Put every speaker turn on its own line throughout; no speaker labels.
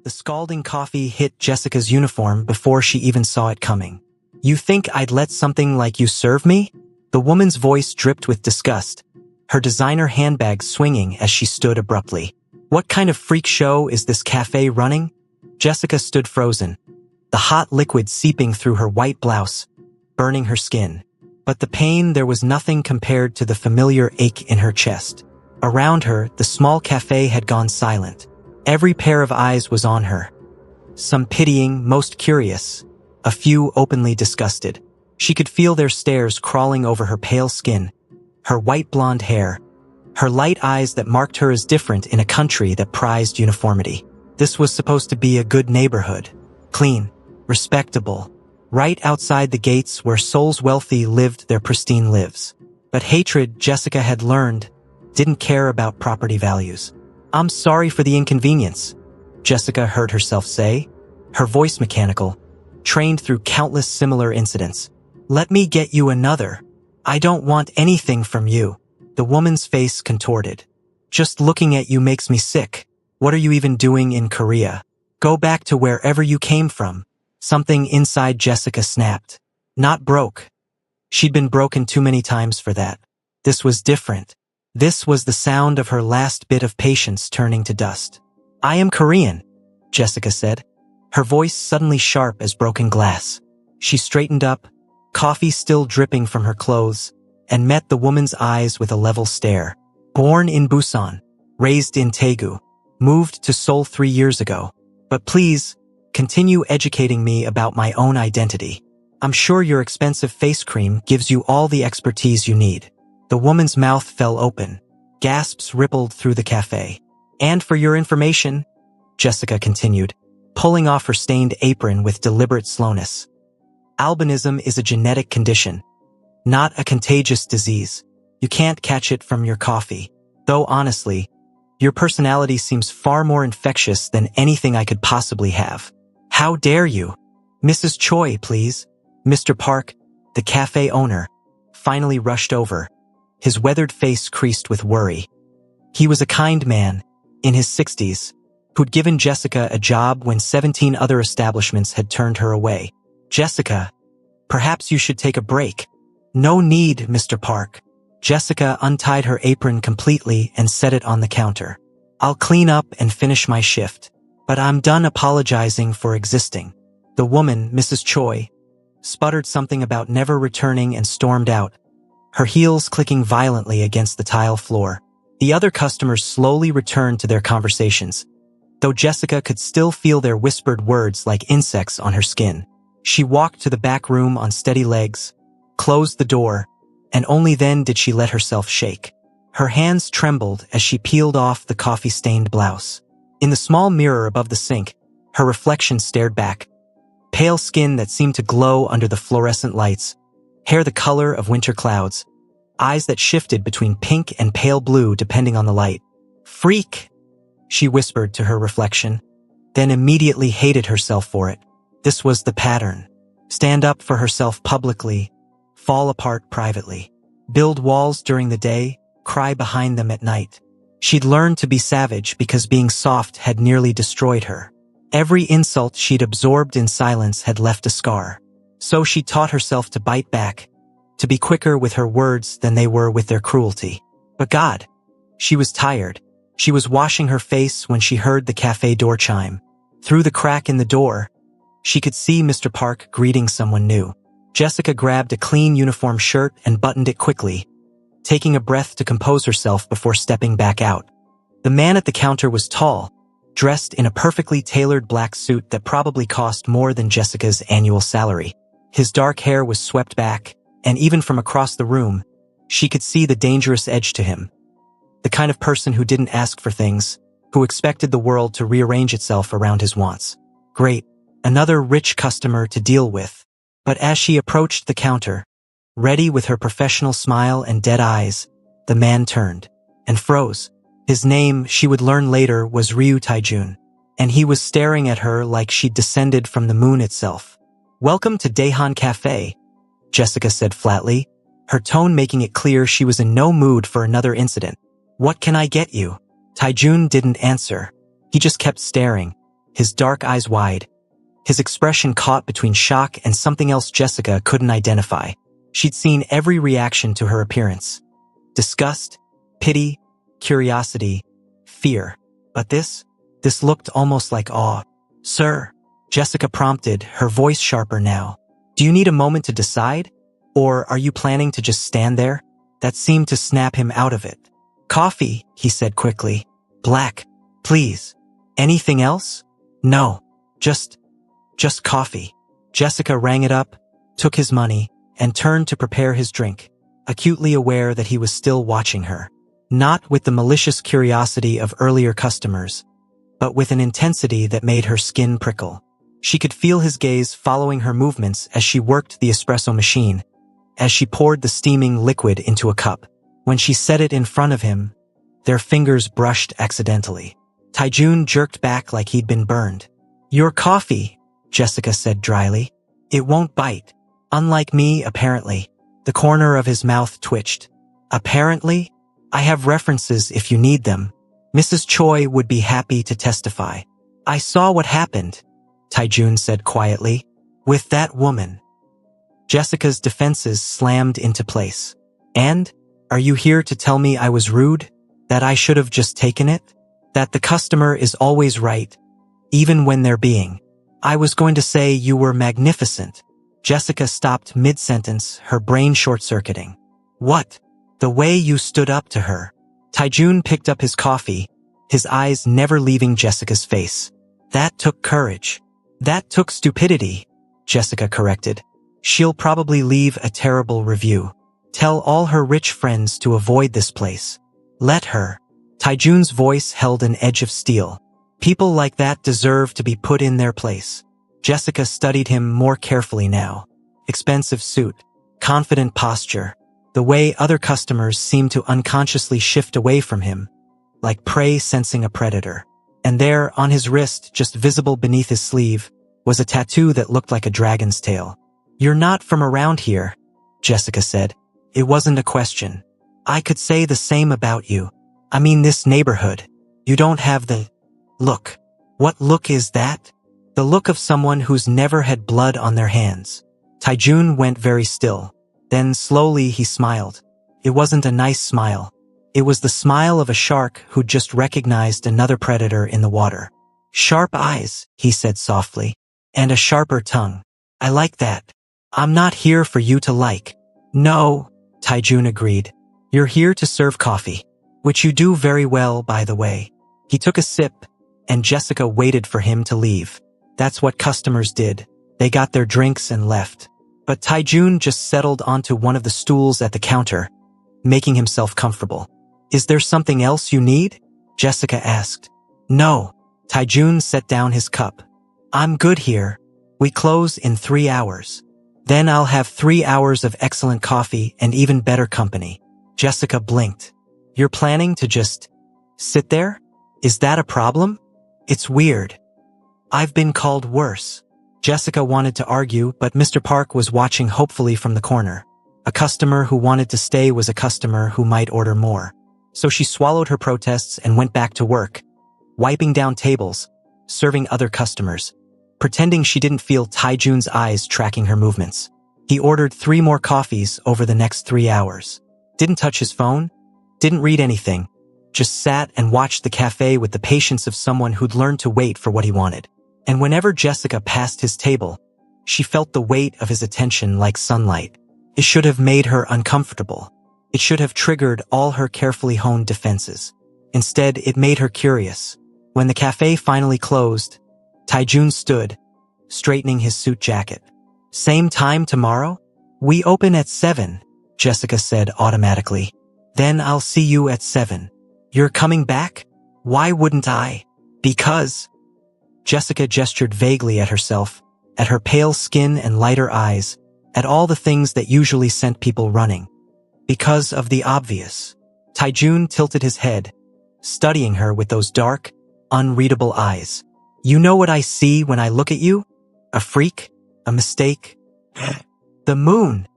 The scalding coffee hit Jessica's uniform before she even saw it coming. "You think I'd let something like you serve me?" The woman's voice dripped with disgust, her designer handbag swinging as she stood abruptly. "What kind of freak show is this cafe running?" Jessica stood frozen, the hot liquid seeping through her white blouse, burning her skin. But the pain, there was nothing compared to the familiar ache in her chest. Around her, the small cafe had gone silent. Every pair of eyes was on her. Some pitying, most curious, a few openly disgusted. She could feel their stares crawling over her pale skin, her white blonde hair, her light eyes that marked her as different in a country that prized uniformity. This was supposed to be a good neighborhood, clean, respectable, right outside the gates where souls wealthy lived their pristine lives. But hatred, Jessica had learned, didn't care about property values. "I'm sorry for the inconvenience," Jessica heard herself say, her voice mechanical, trained through countless similar incidents. "Let me get you another. I don't want anything from you." The woman's face contorted. "Just looking at you makes me sick. What are you even doing in Korea? Go back to wherever you came from." Something inside Jessica snapped. Not broke. She'd been broken too many times for that. This was different. This was the sound of her last bit of patience turning to dust. "I am Korean," Jessica said, her voice suddenly sharp as broken glass. She straightened up, coffee still dripping from her clothes, and met the woman's eyes with a level stare. "Born in Busan, raised in Daegu, moved to Seoul 3 years ago. But please, continue educating me about my own identity. I'm sure your expensive face cream gives you all the expertise you need." The woman's mouth fell open. Gasps rippled through the cafe. "And for your information," Jessica continued, pulling off her stained apron with deliberate slowness, "albinism is a genetic condition, not a contagious disease. You can't catch it from your coffee. Though honestly, your personality seems far more infectious than anything I could possibly have." "How dare you?" "Mrs. Choi, please." Mr. Park, the cafe owner, finally rushed over, his weathered face creased with worry. He was a kind man, in his 60s, who'd given Jessica a job when 17 other establishments had turned her away. "Jessica, perhaps you should take a break." "No need, Mr. Park." Jessica untied her apron completely and set it on the counter. "I'll clean up and finish my shift. But I'm done apologizing for existing." The woman, Mrs. Choi, sputtered something about never returning and stormed out, her heels clicking violently against the tile floor. The other customers slowly returned to their conversations, though Jessica could still feel their whispered words like insects on her skin. She walked to the back room on steady legs, closed the door, and only then did she let herself shake. Her hands trembled as she peeled off the coffee-stained blouse. In the small mirror above the sink, her reflection stared back. Pale skin that seemed to glow under the fluorescent lights, hair the color of winter clouds, eyes that shifted between pink and pale blue depending on the light. "Freak," she whispered to her reflection, then immediately hated herself for it. This was the pattern. Stand up for herself publicly, fall apart privately. Build walls during the day, cry behind them at night. She'd learned to be savage because being soft had nearly destroyed her. Every insult she'd absorbed in silence had left a scar. So she taught herself to bite back, to be quicker with her words than they were with their cruelty. But God, she was tired. She was washing her face when she heard the cafe door chime. Through the crack in the door, she could see Mr. Park greeting someone new. Jessica grabbed a clean uniform shirt and buttoned it quickly, taking a breath to compose herself before stepping back out. The man at the counter was tall, dressed in a perfectly tailored black suit that probably cost more than Jessica's annual salary. His dark hair was swept back, and even from across the room, she could see the dangerous edge to him. The kind of person who didn't ask for things, who expected the world to rearrange itself around his wants. Great, another rich customer to deal with. But as she approached the counter, ready with her professional smile and dead eyes, the man turned and froze. His name, she would learn later, was Ryu Taijun, and he was staring at her like she'd descended from the moon itself. "Welcome to Daehan Cafe," Jessica said flatly, her tone making it clear she was in no mood for another incident. "What can I get you?" Taijun didn't answer. He just kept staring, his dark eyes wide, his expression caught between shock and something else Jessica couldn't identify. She'd seen every reaction to her appearance. Disgust, pity, curiosity, fear. But this looked almost like awe. "Sir," Jessica prompted, her voice sharper now. "Do you need a moment to decide? Or are you planning to just stand there?" That seemed to snap him out of it. "Coffee," he said quickly. "Black, please. Anything else?" "No, just coffee." Jessica rang it up, took his money, and turned to prepare his drink, acutely aware that he was still watching her. Not with the malicious curiosity of earlier customers, but with an intensity that made her skin prickle. She could feel his gaze following her movements as she worked the espresso machine, as she poured the steaming liquid into a cup. When she set it in front of him, their fingers brushed accidentally. Taijun jerked back like he'd been burned. "Your coffee," Jessica said dryly. "It won't bite. Unlike me, apparently." The corner of his mouth twitched. "Apparently? I have references if you need them. Mrs. Choi would be happy to testify." "I saw what happened," Taijun said quietly. "With that woman." Jessica's defenses slammed into place. "And? Are you here to tell me I was rude? That I should have just taken it? That the customer is always right, even when they're being? I was going to say you were magnificent." Jessica stopped mid-sentence, her brain short-circuiting. "What? The way you stood up to her." Taijun picked up his coffee, his eyes never leaving Jessica's face. "That took courage." "That took stupidity," Jessica corrected. "She'll probably leave a terrible review. Tell all her rich friends to avoid this place. Let her." Taijun's voice held an edge of steel. "People like that deserve to be put in their place." Jessica studied him more carefully now. Expensive suit, confident posture, the way other customers seemed to unconsciously shift away from him, like prey sensing a predator. And there, on his wrist, just visible beneath his sleeve, was a tattoo that looked like a dragon's tail. "You're not from around here," Jessica said. It wasn't a question. "I could say the same about you. I mean this neighborhood. You don't have the look." "What look is that?" "The look of someone who's never had blood on their hands." Taijun went very still. Then slowly he smiled. It wasn't a nice smile. It was the smile of a shark who'd just recognized another predator in the water. "Sharp eyes," he said softly. "And a sharper tongue. I like that. I'm not here for you to like." "No," Taijun agreed. "You're here to serve coffee. Which you do very well, by the way." He took a sip, and Jessica waited for him to leave. That's what customers did. They got their drinks and left. But Taijun just settled onto one of the stools at the counter, making himself comfortable. "Is there something else you need?" Jessica asked. "No." Taijun set down his cup. "I'm good here. We close in 3 hours. Then I'll have 3 hours of excellent coffee and even better company." Jessica blinked. "You're planning to just sit there? Is that a problem?" "It's weird. I've been called worse." Jessica wanted to argue, but Mr. Park was watching hopefully from the corner. A customer who wanted to stay was a customer who might order more. So she swallowed her protests and went back to work, wiping down tables, serving other customers, pretending she didn't feel Taijun's eyes tracking her movements. He ordered 3 more coffees over the next 3 hours. Didn't touch his phone, didn't read anything, just sat and watched the cafe with the patience of someone who'd learned to wait for what he wanted. And whenever Jessica passed his table, she felt the weight of his attention like sunlight. It should have made her uncomfortable. It should have triggered all her carefully honed defenses. Instead, it made her curious. When the cafe finally closed, Taijun stood, straightening his suit jacket. "Same time tomorrow?" "We open at 7, Jessica said automatically. "Then I'll see you at 7. "You're coming back?" "Why wouldn't I?" "Because..." Jessica gestured vaguely at herself, at her pale skin and lighter eyes, at all the things that usually sent people running. "Because of the obvious." Taijun tilted his head, studying her with those dark, unreadable eyes. "You know what I see when I look at you? A freak? A mistake?" "The moon,"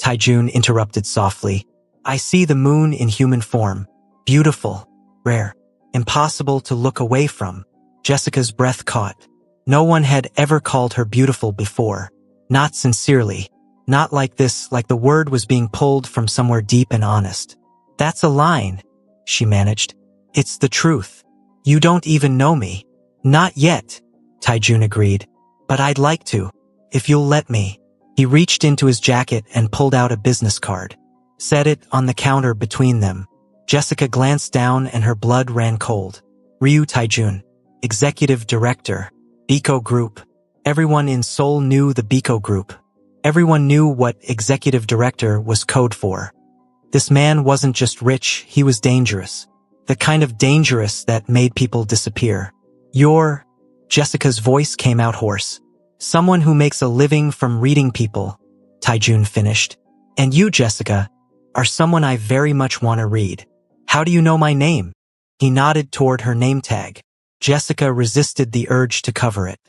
Taijun interrupted softly. "I see the moon in human form. Beautiful, rare, impossible to look away from." Jessica's breath caught. No one had ever called her beautiful before. Not sincerely. Not like this, like the word was being pulled from somewhere deep and honest. That's a line, she managed. It's the truth. You don't even know me. Not yet, Taijun agreed. But I'd like to, if you'll let me. He reached into his jacket and pulled out a business card. Set it on the counter between them. Jessica glanced down and her blood ran cold. Ryu Taijun, Executive Director, Biko Group. Everyone in Seoul knew the Biko Group. Everyone knew what Executive Director was code for. This man wasn't just rich, he was dangerous. The kind of dangerous that made people disappear. You're... Jessica's voice came out hoarse. Someone who makes a living from reading people, Taijun finished. And you, Jessica, are someone I very much want to read. How do you know my name? He nodded toward her name tag. Jessica resisted the urge to cover it.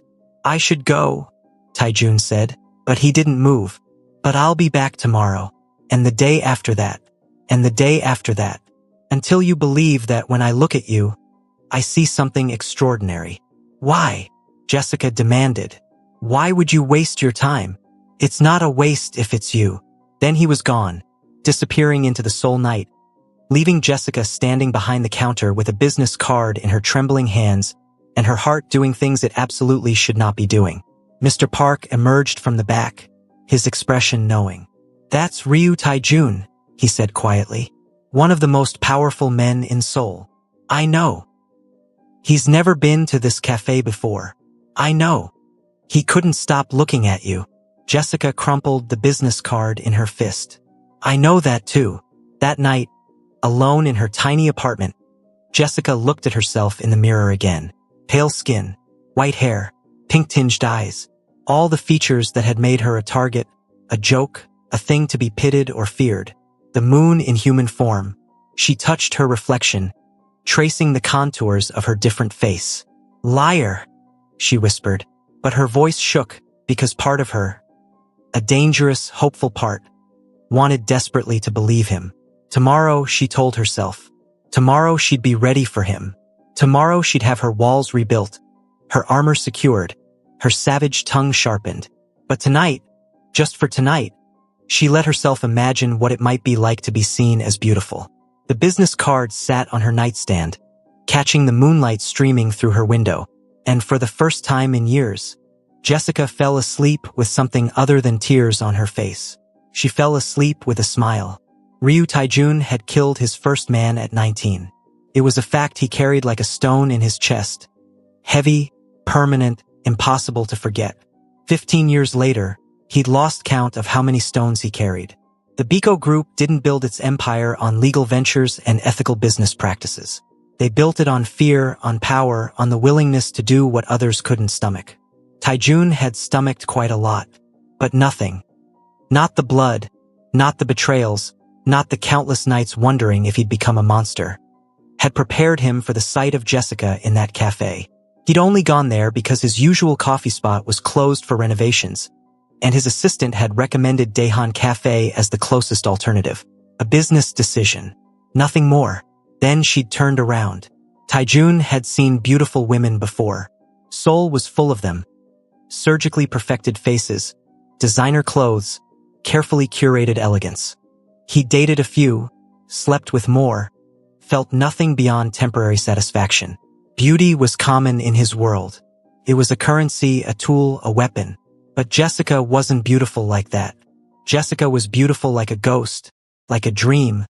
I should go, Taijun said, but he didn't move. But I'll be back tomorrow, and the day after that, and the day after that, until you believe that when I look at you, I see something extraordinary. Why? Jessica demanded. Why would you waste your time? It's not a waste if it's you. Then he was gone, disappearing into the Seoul night, leaving Jessica standing behind the counter with a business card in her trembling hands and her heart doing things it absolutely should not be doing. Mr. Park emerged from the back, his expression knowing. That's Ryu Taijun, he said quietly. One of the most powerful men in Seoul. I know. He's never been to this cafe before. I know. He couldn't stop looking at you. Jessica crumpled the business card in her fist. I know that too. That night, alone in her tiny apartment, Jessica looked at herself in the mirror again. Pale skin, white hair, pink-tinged eyes, all the features that had made her a target, a joke, a thing to be pitied or feared. The moon in human form. She touched her reflection, tracing the contours of her different face. Liar, she whispered, but her voice shook because part of her, a dangerous, hopeful part, wanted desperately to believe him. Tomorrow, she told herself. Tomorrow she'd be ready for him. Tomorrow she'd have her walls rebuilt, her armor secured, her savage tongue sharpened. But tonight, just for tonight, she let herself imagine what it might be like to be seen as beautiful. The business card sat on her nightstand, catching the moonlight streaming through her window. And for the first time in years, Jessica fell asleep with something other than tears on her face. She fell asleep with a smile. Ryu Taijun had killed his first man at 19. It was a fact he carried like a stone in his chest. Heavy, permanent, impossible to forget. 15 years later, he'd lost count of how many stones he carried. The Biko Group didn't build its empire on legal ventures and ethical business practices. They built it on fear, on power, on the willingness to do what others couldn't stomach. Taijun had stomached quite a lot, but nothing. Not the blood, not the betrayals, not the countless nights wondering if he'd become a monster, had prepared him for the sight of Jessica in that cafe. He'd only gone there because his usual coffee spot was closed for renovations, and his assistant had recommended Daehan Cafe as the closest alternative. A business decision. Nothing more. Then she'd turned around. Taijun had seen beautiful women before. Seoul was full of them. Surgically perfected faces, designer clothes, carefully curated elegance. He dated a few, slept with more, felt nothing beyond temporary satisfaction. Beauty was common in his world. It was a currency, a tool, a weapon. But Jessica wasn't beautiful like that. Jessica was beautiful like a ghost, like a dream,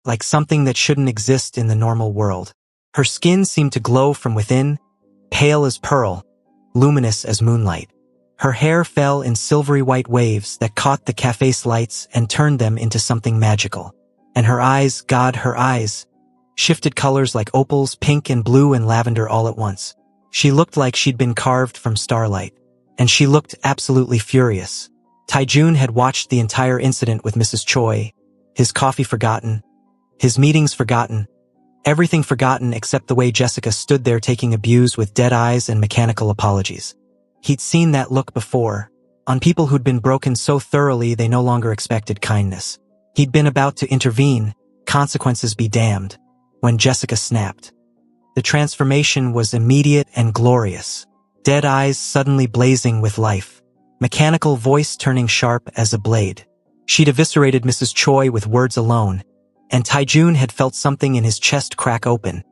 like something that shouldn't exist in the normal world. Her skin seemed to glow from within, pale as pearl, luminous as moonlight. Her hair fell in silvery white waves that caught the cafe's lights and turned them into something magical. And her eyes, God, her eyes, shifted colors like opals, pink and blue and lavender all at once. She looked like she'd been carved from starlight. And she looked absolutely furious. Taijun had watched the entire incident with Mrs. Choi, his coffee forgotten, his meetings forgotten, everything forgotten except the way Jessica stood there taking abuse with dead eyes and mechanical apologies. He'd seen that look before, on people who'd been broken so thoroughly they no longer expected kindness. He'd been about to intervene, consequences be damned, when Jessica snapped. The transformation was immediate and glorious. Dead eyes suddenly blazing with life. Mechanical voice turning sharp as a blade. She'd eviscerated Mrs. Choi with words alone, and Taijun had felt something in his chest crack open.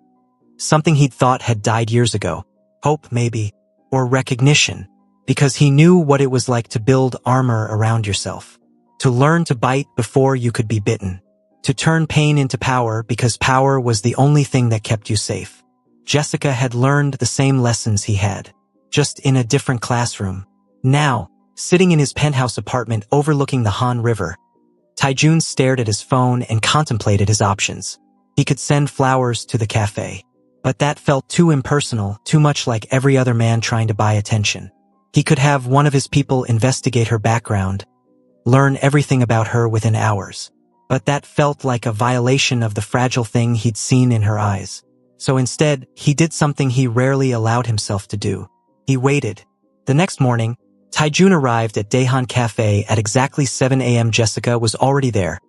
Something he'd thought had died years ago. Hope, maybe, or recognition, because he knew what it was like to build armor around yourself. To learn to bite before you could be bitten. To turn pain into power because power was the only thing that kept you safe. Jessica had learned the same lessons he had, just in a different classroom. Now, sitting in his penthouse apartment overlooking the Han River, Taijun stared at his phone and contemplated his options. He could send flowers to the cafe. But that felt too impersonal, too much like every other man trying to buy attention. He could have one of his people investigate her background, learn everything about her within hours. But that felt like a violation of the fragile thing he'd seen in her eyes. So instead, he did something he rarely allowed himself to do. He waited. The next morning, Taijun arrived at Daehan Cafe at exactly 7 a.m. Jessica was already there.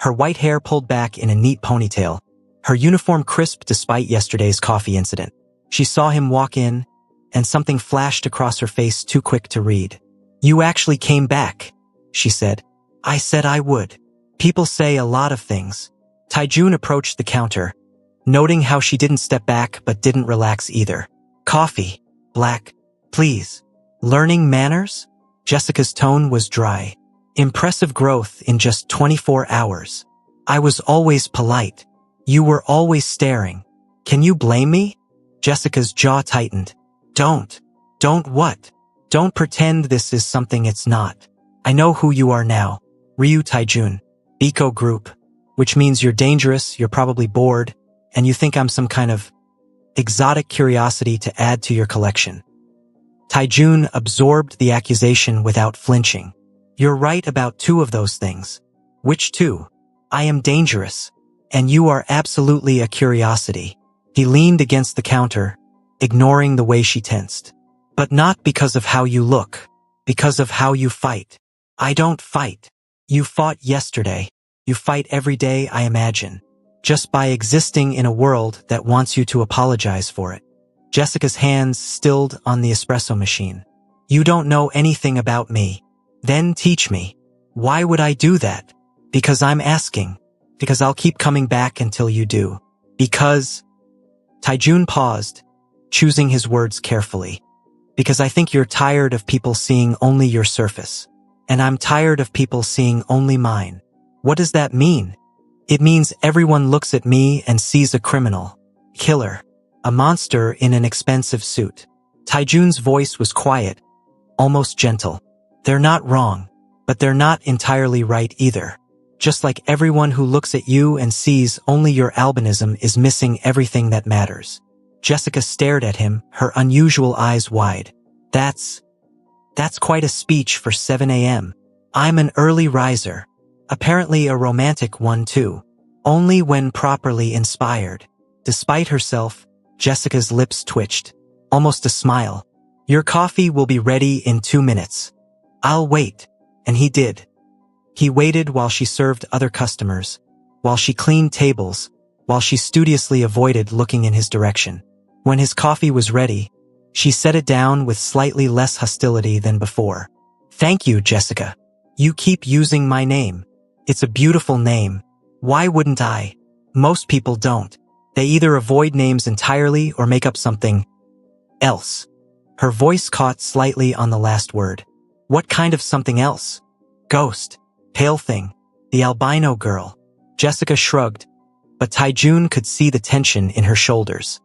Her white hair pulled back in a neat ponytail. Her uniform crisp despite yesterday's coffee incident. She saw him walk in, and something flashed across her face too quick to read. "You actually came back," she said. "I said I would. People say a lot of things." Taijun approached the counter, noting how she didn't step back but didn't relax either. "Coffee. Black. Please." "Learning manners?" Jessica's tone was dry. "Impressive growth in just 24 hours. I was always polite. You were always staring. Can you blame me?" Jessica's jaw tightened. Don't what? Don't pretend this is something it's not. I know who you are now. Ryu Taijun. Eco Group. Which means you're dangerous, you're probably bored, and you think I'm some kind of exotic curiosity to add to your collection." Taijun absorbed the accusation without flinching. "You're right about two of those things." "Which two?" "I am dangerous. And you are absolutely a curiosity." He leaned against the counter, ignoring the way she tensed. "But not because of how you look. Because of how you fight." "I don't fight. You fought yesterday. You fight every day, I imagine. Just by existing in a world that wants you to apologize for it." Jessica's hands stilled on the espresso machine. "You don't know anything about me. Then teach me." "Why would I do that?" "Because I'm asking. Because I'll keep coming back until you do. Because..." Taijun paused, choosing his words carefully. "Because I think you're tired of people seeing only your surface. And I'm tired of people seeing only mine." "What does that mean?" "It means everyone looks at me and sees a criminal. Killer. A monster in an expensive suit." Taijun's voice was quiet, almost gentle. "They're not wrong, but they're not entirely right either. Just like everyone who looks at you and sees only your albinism is missing everything that matters." Jessica stared at him, her unusual eyes wide. That's quite a speech for 7 a.m. "I'm an early riser. Apparently a romantic one too. Only when properly inspired." Despite herself, Jessica's lips twitched. Almost a smile. "Your coffee will be ready in 2 minutes. I'll wait." And he did. He waited while she served other customers, while she cleaned tables, while she studiously avoided looking in his direction. When his coffee was ready, she set it down with slightly less hostility than before. "Thank you, Jessica. You keep using my name. It's a beautiful name. Why wouldn't I? Most people don't. They either avoid names entirely or make up something else." Her voice caught slightly on the last word. "What kind of something else?" "Ghost. Pale thing. The albino girl." Jessica shrugged, but Taijun could see the tension in her shoulders.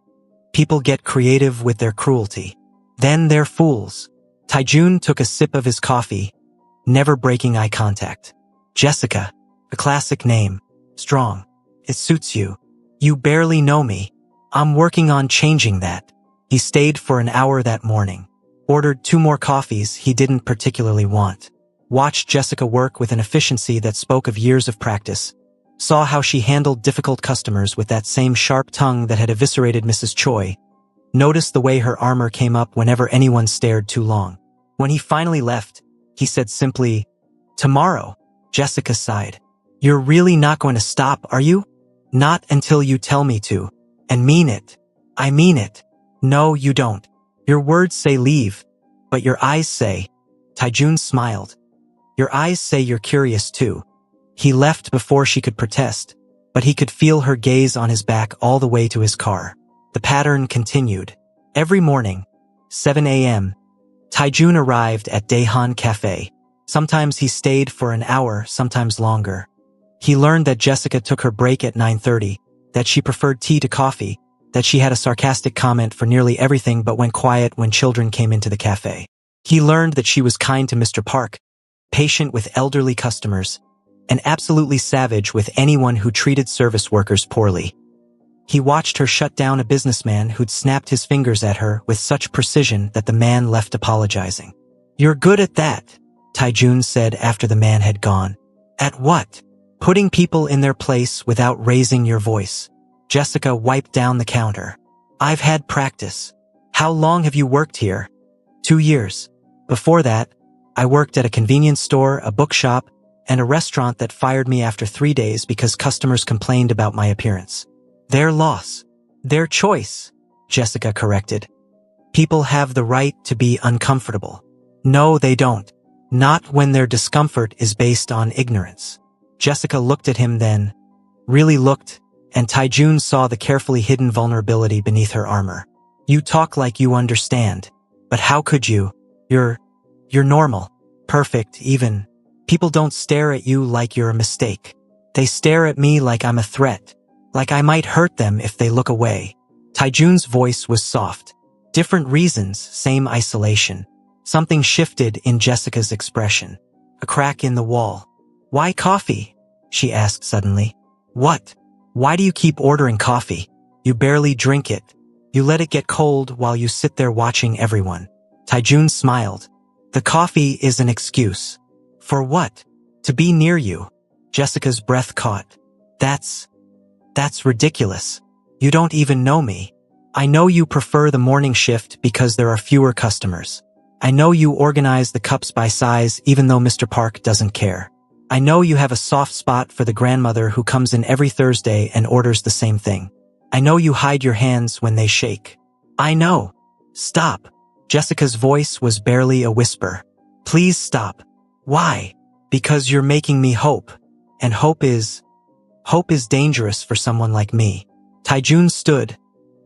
People get creative with their cruelty. Then they're fools. Taijun took a sip of his coffee, never breaking eye contact. "Jessica. A classic name. Strong. It suits you. You barely know me. I'm working on changing that." He stayed for an hour that morning. Ordered 2 more coffees he didn't particularly want. Watched Jessica work with an efficiency that spoke of years of practice. Saw how she handled difficult customers with that same sharp tongue that had eviscerated Mrs. Choi. Noticed the way her armor came up whenever anyone stared too long. When he finally left, he said simply, "Tomorrow." Jessica sighed. "You're really not going to stop, are you?" "Not until you tell me to. And mean it." I mean it. No, you don't. Your words say leave, but your eyes say. Taijun smiled. Your eyes say you're curious too. He left before she could protest, but he could feel her gaze on his back all the way to his car. The pattern continued. Every morning, 7 a.m., Taijun arrived at Daehan Cafe. Sometimes he stayed for an hour, sometimes longer. He learned that Jessica took her break at 9:30, that she preferred tea to coffee, that she had a sarcastic comment for nearly everything but went quiet when children came into the cafe. He learned that she was kind to Mr. Park, patient with elderly customers, and absolutely savage with anyone who treated service workers poorly. He watched her shut down a businessman who'd snapped his fingers at her with such precision that the man left apologizing. You're good at that, Taijun said after the man had gone. At what? Putting people in their place without raising your voice. Jessica wiped down the counter. I've had practice. How long have you worked here? 2 years. Before that, I worked at a convenience store, a bookshop, and a restaurant that fired me after 3 days because customers complained about my appearance. Their loss. Their choice, Jessica corrected. People have the right to be uncomfortable. No, they don't. Not when their discomfort is based on ignorance. Jessica looked at him then, really looked, and Taijun saw the carefully hidden vulnerability beneath her armor. You talk like you understand. But how could you? You're normal. Perfect, even. People don't stare at you like you're a mistake. They stare at me like I'm a threat. Like I might hurt them if they look away. Taijun's voice was soft. Different reasons, same isolation. Something shifted in Jessica's expression. A crack in the wall. Why coffee? She asked suddenly. What? Why do you keep ordering coffee? You barely drink it. You let it get cold while you sit there watching everyone. Taijun smiled. The coffee is an excuse. For what? To be near you. Jessica's breath caught. That's ridiculous. You don't even know me. I know you prefer the morning shift because there are fewer customers. I know you organize the cups by size even though Mr. Park doesn't care. I know you have a soft spot for the grandmother who comes in every Thursday and orders the same thing. I know you hide your hands when they shake. I know. Stop. Jessica's voice was barely a whisper. Please stop. Why? Because you're making me hope. And hope is dangerous for someone like me. Taijun stood,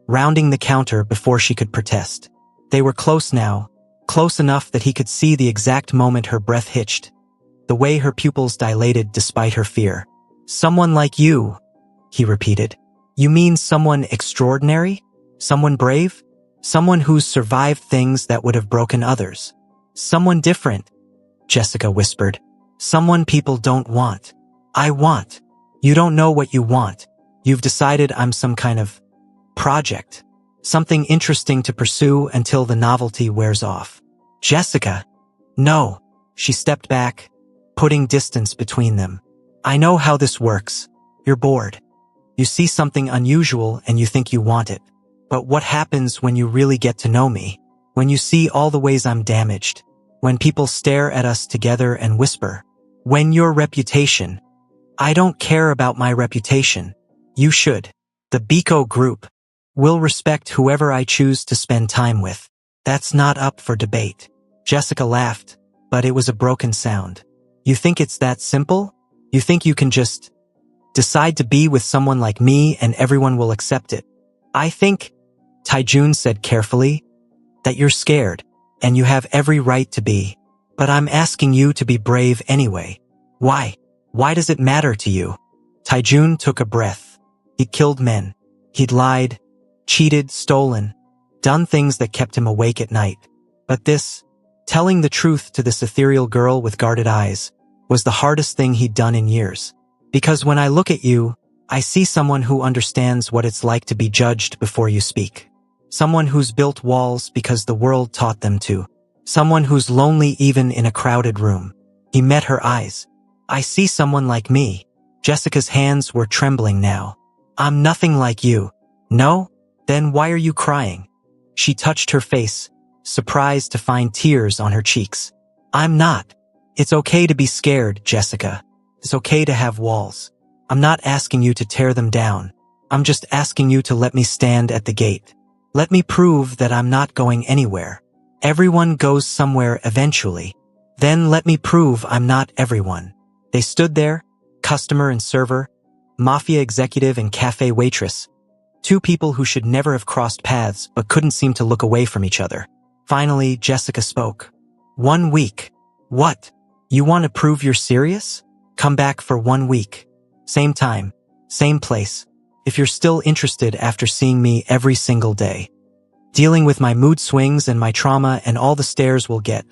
rounding the counter before she could protest. They were close now, close enough that he could see the exact moment her breath hitched, the way her pupils dilated despite her fear. Someone like you, he repeated. You mean someone extraordinary? Someone brave? Someone who's survived things that would have broken others? Someone different, Jessica whispered. Someone people don't want. I want. You don't know what you want. You've decided I'm some kind of project. Something interesting to pursue until the novelty wears off. Jessica. No. She stepped back, putting distance between them. I know how this works. You're bored. You see something unusual and you think you want it. But what happens when you really get to know me? When you see all the ways I'm damaged? When people stare at us together and whisper? When your reputation? I don't care about my reputation. You should. The Biko group will respect whoever I choose to spend time with. That's not up for debate. Jessica laughed, but it was a broken sound. You think it's that simple? You think you can just decide to be with someone like me and everyone will accept it? I think, Taijun said carefully, that you're scared, and you have every right to be. But I'm asking you to be brave anyway. Why? Why does it matter to you? Taijun took a breath. He'd killed men. He'd lied, cheated, stolen, done things that kept him awake at night. But this, telling the truth to this ethereal girl with guarded eyes, was the hardest thing he'd done in years. Because when I look at you, I see someone who understands what it's like to be judged before you speak. Someone who's built walls because the world taught them to. Someone who's lonely even in a crowded room. He met her eyes. I see someone like me. Jessica's hands were trembling now. I'm nothing like you. No? Then why are you crying? She touched her face, surprised to find tears on her cheeks. I'm not. It's okay to be scared, Jessica. It's okay to have walls. I'm not asking you to tear them down. I'm just asking you to let me stand at the gate. Let me prove that I'm not going anywhere. Everyone goes somewhere eventually. Then let me prove I'm not everyone. They stood there, customer and server, Mafia executive and cafe waitress. Two people who should never have crossed paths but couldn't seem to look away from each other. Finally, Jessica spoke. 1 week. What? You want to prove you're serious? Come back for 1 week. Same time, same place. If you're still interested after seeing me every single day. Dealing with my mood swings and my trauma and all the stares we'll get.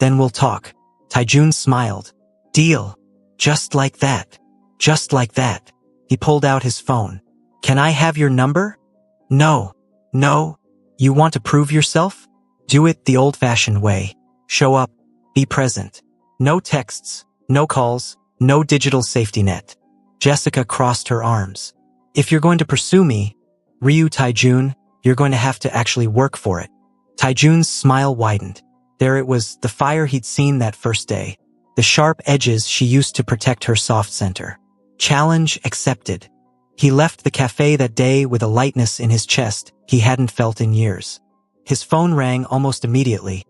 Then we'll talk. Taijun smiled. Deal. Just like that. Just like that. He pulled out his phone. Can I have your number? No. No. You want to prove yourself? Do it the old-fashioned way. Show up. Be present. No texts, no calls, no digital safety net. Jessica crossed her arms. If you're going to pursue me, Ryu Taijun, you're going to have to actually work for it. Taijun's smile widened. There it was, the fire he'd seen that first day. The sharp edges she used to protect her soft center. Challenge accepted. He left the cafe that day with a lightness in his chest he hadn't felt in years. His phone rang almost immediately.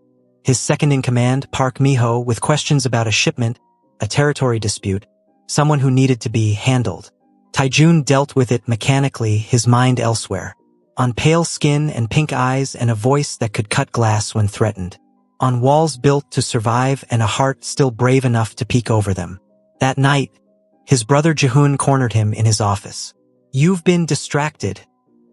His second-in-command, Park Miho, with questions about a shipment, a territory dispute, someone who needed to be handled. Taijun dealt with it mechanically, his mind elsewhere. On pale skin and pink eyes and a voice that could cut glass when threatened. On walls built to survive and a heart still brave enough to peek over them. That night, his brother Jihun cornered him in his office. You've been distracted,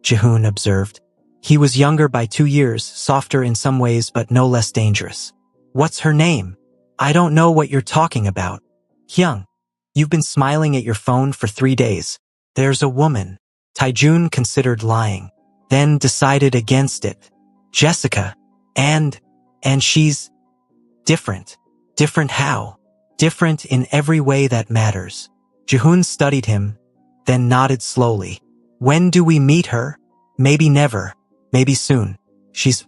Jihun observed. He was younger by 2 years, softer in some ways but no less dangerous. What's her name? I don't know what you're talking about. Hyung, you've been smiling at your phone for 3 days. There's a woman. Taijun considered lying, then decided against it. Jessica. And she's different. Different how? Different in every way that matters. Jihun studied him, then nodded slowly. When do we meet her? Maybe never. Maybe soon. She's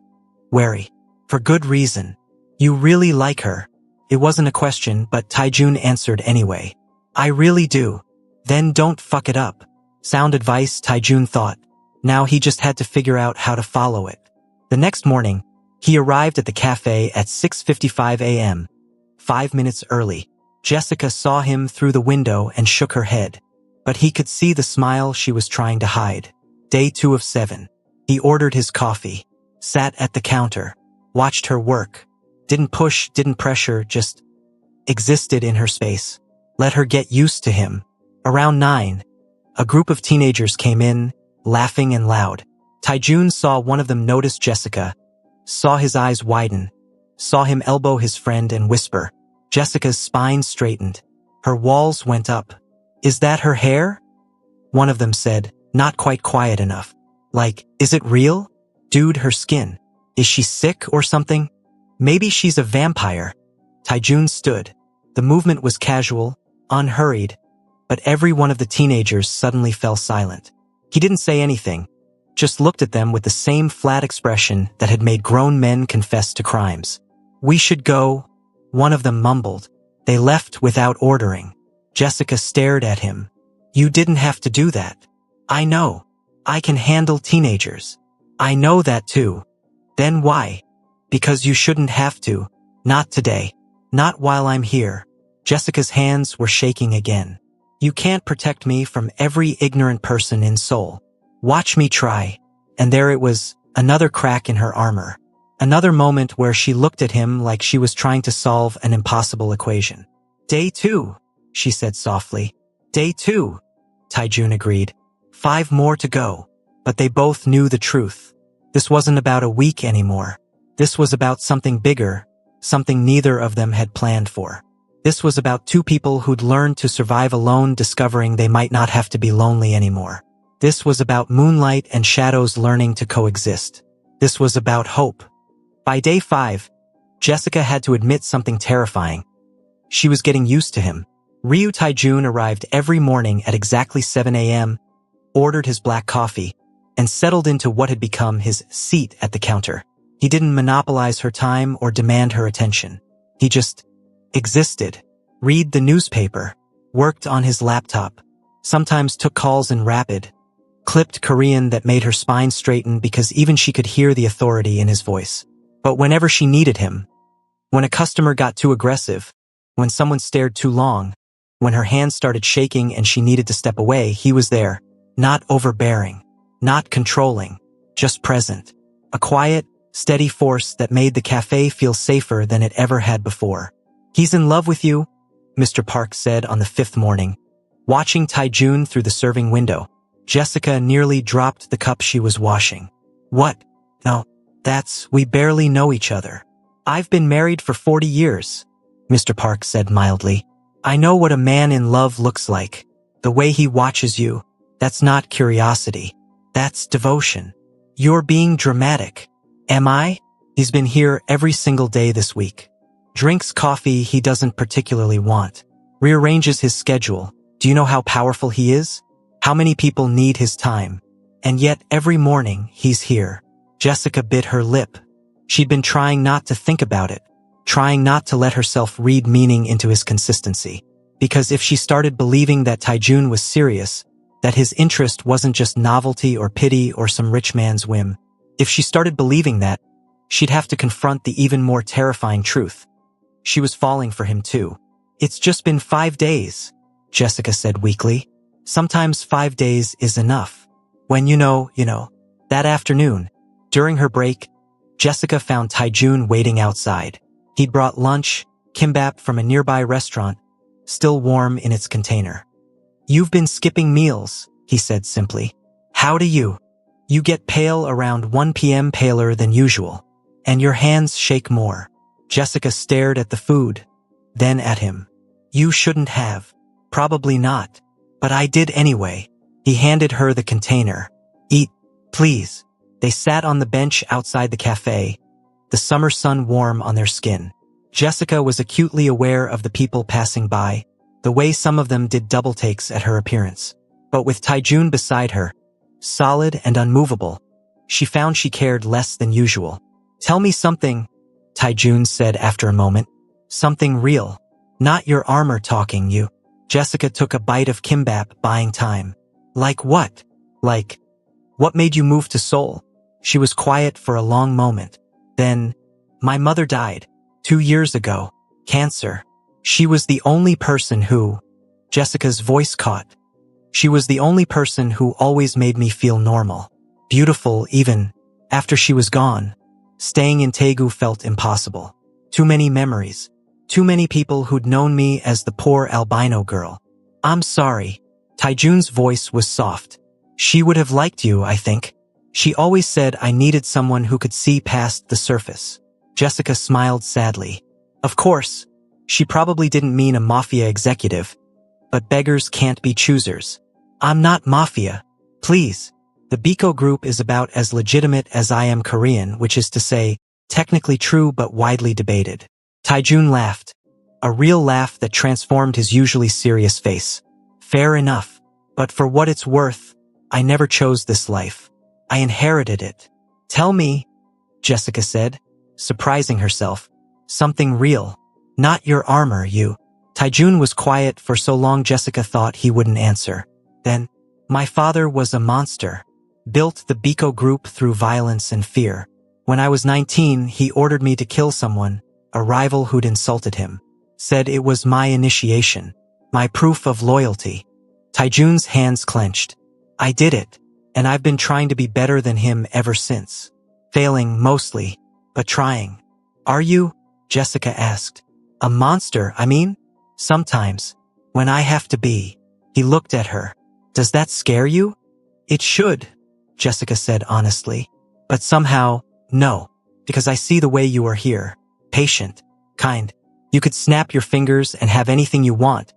wary. For good reason. You really like her. It wasn't a question, but Taijun answered anyway. I really do. Then don't fuck it up. Sound advice, Taijun thought. Now he just had to figure out how to follow it. The next morning, he arrived at the cafe at 6:55 a.m. 5 minutes early. Jessica saw him through the window and shook her head. But he could see the smile she was trying to hide. Day 2 of 7. He ordered his coffee, sat at the counter, watched her work. Didn't push, didn't pressure, just existed in her space. Let her get used to him. Around 9, a group of teenagers came in, laughing and loud. Taijun saw one of them notice Jessica, saw his eyes widen, saw him elbow his friend and whisper. Jessica's spine straightened. Her walls went up. Is that her hair? One of them said, not quite quiet enough. Like, is it real? Dude, her skin. Is she sick or something? Maybe she's a vampire. Taijun stood. The movement was casual, unhurried, but every one of the teenagers suddenly fell silent. He didn't say anything, just looked at them with the same flat expression that had made grown men confess to crimes. We should go, one of them mumbled. They left without ordering. Jessica stared at him. You didn't have to do that. I know. I can handle teenagers. I know that too. Then why? Because you shouldn't have to. Not today. Not while I'm here. Jessica's hands were shaking again. You can't protect me from every ignorant person in Seoul. Watch me try. And there it was, another crack in her armor. Another moment where she looked at him like she was trying to solve an impossible equation. Day 2, she said softly. Day 2, Taijun agreed. 5 more to go. But they both knew the truth. This wasn't about a week anymore. This was about something bigger, something neither of them had planned for. This was about 2 people who'd learned to survive alone, discovering they might not have to be lonely anymore. This was about moonlight and shadows learning to coexist. This was about hope. By day 5, Jessica had to admit something terrifying. She was getting used to him. Ryu Taijun arrived every morning at exactly 7 a.m., ordered his black coffee, and settled into what had become his seat at the counter. He didn't monopolize her time or demand her attention. He just existed. Read the newspaper, worked on his laptop, sometimes took calls in rapid, clipped Korean that made her spine straighten because even she could hear the authority in his voice. But whenever she needed him, when a customer got too aggressive, when someone stared too long, when her hands started shaking and she needed to step away, he was there, not overbearing, not controlling, just present. A quiet, steady force that made the cafe feel safer than it ever had before. "He's in love with you," Mr. Park said on the 5th morning. Watching Taejun through the serving window, Jessica nearly dropped the cup she was washing. "What? No, we barely know each other. I've been married for 40 years, Mr. Park said mildly. "I know what a man in love looks like. The way he watches you, that's not curiosity. That's devotion. You're being dramatic." "Am I?" "He's been here every single day this week. Drinks coffee he doesn't particularly want. Rearranges his schedule. Do you know how powerful he is? How many people need his time? And yet every morning he's here." Jessica bit her lip. She'd been trying not to think about it, trying not to let herself read meaning into his consistency. Because if she started believing that Taejun was serious, that his interest wasn't just novelty or pity or some rich man's whim, if she started believing that, she'd have to confront the even more terrifying truth. She was falling for him too. "It's just been 5 days, Jessica said weakly. "Sometimes 5 days is enough. When you know. That afternoon, during her break, Jessica found Taejun waiting outside. He'd brought lunch, kimbap from a nearby restaurant, still warm in its container. "You've been skipping meals," he said simply. "How do you? You get pale around 1 p.m. paler than usual. And your hands shake more." Jessica stared at the food, then at him. "You shouldn't have. Probably not. But I did anyway." He handed her the container. "Eat, please." They sat on the bench outside the cafe, the summer sun warm on their skin. Jessica was acutely aware of the people passing by, the way some of them did double takes at her appearance. But with Taejun beside her, solid and unmovable, she found she cared less than usual. "Tell me something," Taejun said after a moment. "Something real. Not your armor talking, you." Jessica took a bite of kimbap, buying time. "Like what? Like, what made you move to Seoul?" She was quiet for a long moment. Then, "My mother died 2 years ago. Cancer. She was the only person who..." Jessica's voice caught. "She was the only person who always made me feel normal. Beautiful even after she was gone. Staying in Daegu felt impossible. Too many memories. Too many people who'd known me as the poor albino girl." "I'm sorry." Taejun's voice was soft. "She would have liked you, I think. She always said I needed someone who could see past the surface." Jessica smiled sadly. Of course, she probably didn't mean a Mafia executive, but beggars can't be choosers. "I'm not Mafia. Please. The Biko group is about as legitimate as I am Korean, which is to say, technically true but widely debated." Taejun laughed. A real laugh that transformed his usually serious face. "Fair enough. But for what it's worth, I never chose this life. I inherited it." "Tell me," Jessica said, surprising herself. "Something real. Not your armor, you." Taejun was quiet for so long Jessica thought he wouldn't answer. Then, "My father was a monster. Built the Biko group through violence and fear. When I was 19, he ordered me to kill someone, a rival who'd insulted him. Said it was my initiation, my proof of loyalty." Taejun's hands clenched. "I did it, and I've been trying to be better than him ever since. Failing mostly, but trying." "Are you?" Jessica asked. "A monster, I mean?" "Sometimes, when I have to be." He looked at her. "Does that scare you?" "It should," Jessica said honestly. "But somehow, no, because I see the way you are here. Patient, kind. You could snap your fingers and have anything you want,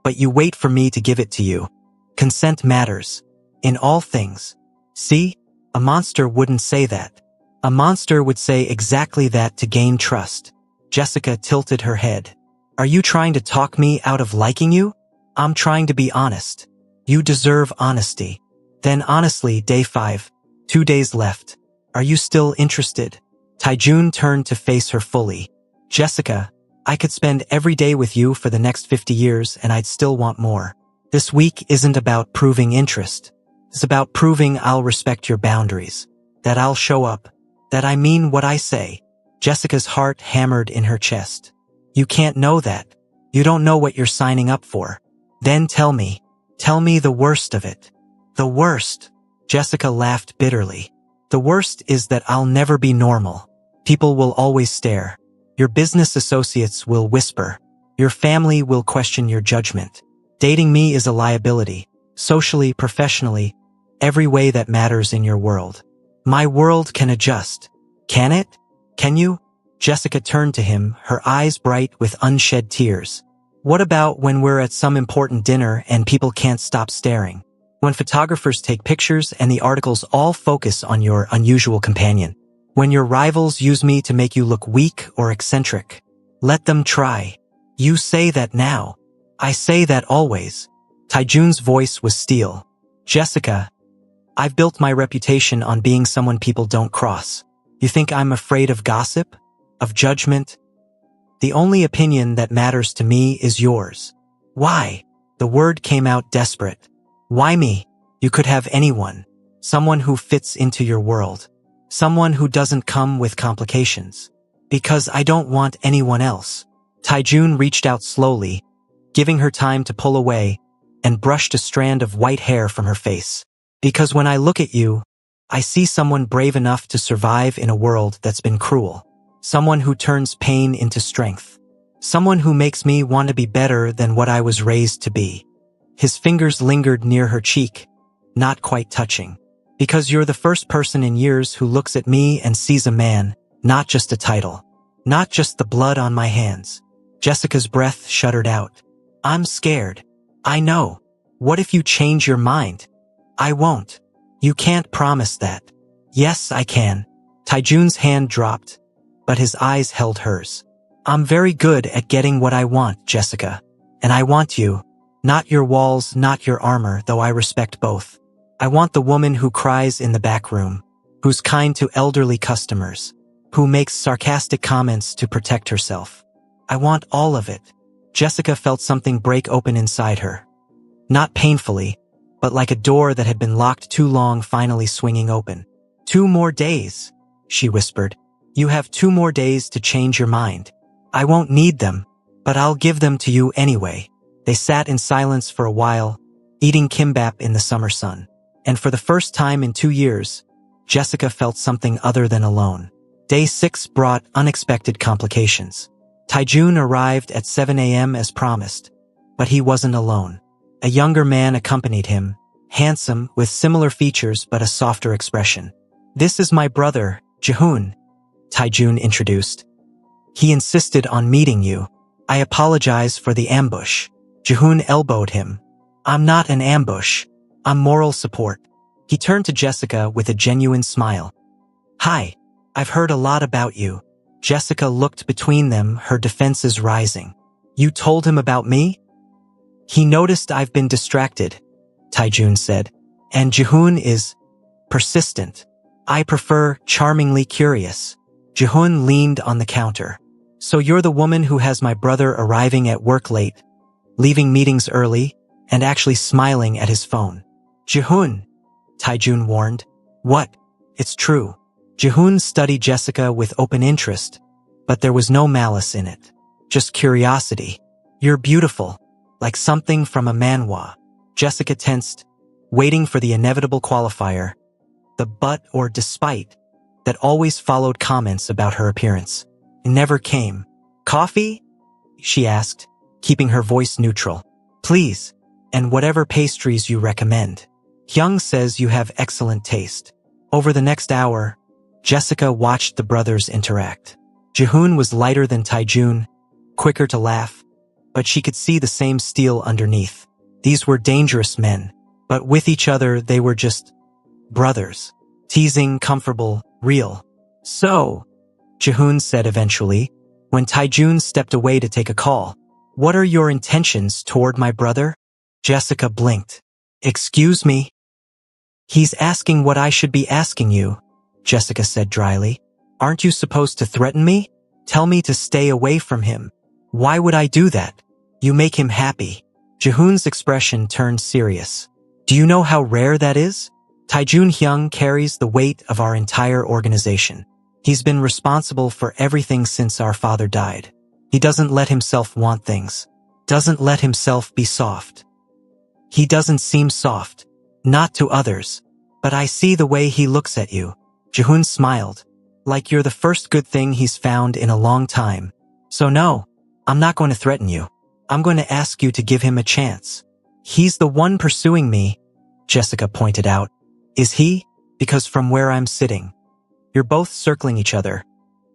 but you wait for me to give it to you. Consent matters. In all things. See? A monster wouldn't say that. A monster would say exactly that to gain trust." Jessica tilted her head. "Are you trying to talk me out of liking you?" "I'm trying to be honest. You deserve honesty." Then honestly, day 5. 2 days left. "Are you still interested?" Taejun turned to face her fully. "Jessica, I could spend every day with you for the next 50 years and I'd still want more. This week isn't about proving interest. It's about proving I'll respect your boundaries, that I'll show up, that I mean what I say. Jessica's heart hammered in her chest. You can't know that. You don't know what you're signing up for. Then tell me the worst of it. The worst. Jessica laughed bitterly. The worst is that I'll never be normal. People will always stare. Your business associates will whisper. Your family will question your judgment. Dating me is a liability. Socially, professionally, every way that matters in your world. My world can adjust. Can it? Can you? Jessica turned to him, her eyes bright with unshed tears. What about when we're at some important dinner and people can't stop staring? When photographers take pictures and the articles all focus on your unusual companion? When your rivals use me to make you look weak or eccentric? Let them try. You say that now. I say that always. Taijun's voice was steel. Jessica, I've built my reputation on being someone people don't cross. You think I'm afraid of gossip? Of judgment? The only opinion that matters to me is yours. Why? The word came out desperate. Why me? You could have anyone. Someone who fits into your world. Someone who doesn't come with complications. Because I don't want anyone else. Taijun reached out slowly, giving her time to pull away, and brushed a strand of white hair from her face. Because when I look at you, I see someone brave enough to survive in a world that's been cruel. Someone who turns pain into strength. Someone who makes me want to be better than what I was raised to be. His fingers lingered near her cheek, not quite touching. Because you're the first person in years who looks at me and sees a man, not just a title. Not just the blood on my hands. Jessica's breath shuddered out. I'm scared. I know. What if you change your mind? I won't. You can't promise that. Yes, I can. Taijun's hand dropped, but his eyes held hers. I'm very good at getting what I want, Jessica. And I want you. Not your walls, not your armor, though I respect both. I want the woman who cries in the back room, who's kind to elderly customers, who makes sarcastic comments to protect herself. I want all of it. Jessica felt something break open inside her. Not painfully, but like a door that had been locked too long finally swinging open. 2 more days, she whispered. You have 2 more days to change your mind. I won't need them, but I'll give them to you anyway. They sat in silence for a while, eating kimbap in the summer sun. And for the first time in 2 years, Jessica felt something other than alone. Day 6 brought unexpected complications. Taijun arrived at 7 a.m. as promised, but he wasn't alone. A younger man accompanied him, handsome, with similar features but a softer expression. This is my brother, Jihun, Taijun introduced. He insisted on meeting you. I apologize for the ambush. Jihun elbowed him. I'm not an ambush. I'm moral support. He turned to Jessica with a genuine smile. Hi, I've heard a lot about you. Jessica looked between them, her defenses rising. You told him about me? He noticed I've been distracted, Taijun said. And Jihun is persistent. I prefer charmingly curious. Jihun leaned on the counter. So you're the woman who has my brother arriving at work late, leaving meetings early, and actually smiling at his phone. Jihun, Taijun warned. What? It's true. Jihun studied Jessica with open interest, but there was no malice in it. Just curiosity. You're beautiful, like something from a manhwa. Jessica tensed, waiting for the inevitable qualifier, the but or despite, that always followed comments about her appearance. It never came. Coffee? She asked, keeping her voice neutral. Please, and whatever pastries you recommend. Hyung says you have excellent taste. Over the next hour, Jessica watched the brothers interact. Jihun was lighter than Taijun, quicker to laugh, but she could see the same steel underneath. These were dangerous men, but with each other they were just brothers. Teasing, comfortable, real. So, Jihun said eventually, when Taijun stepped away to take a call, what are your intentions toward my brother? Jessica blinked. Excuse me? He's asking what I should be asking you, Jessica said dryly. Aren't you supposed to threaten me? Tell me to stay away from him. Why would I do that? You make him happy. Jihun's expression turned serious. Do you know how rare that is? Taijun Hyung carries the weight of our entire organization. He's been responsible for everything since our father died. He doesn't let himself want things. Doesn't let himself be soft. He doesn't seem soft. Not to others. But I see the way he looks at you. Jihun smiled. Like you're the first good thing he's found in a long time. So no, I'm not going to threaten you. I'm going to ask you to give him a chance. He's the one pursuing me, Jessica pointed out. Is he? Because from where I'm sitting, you're both circling each other.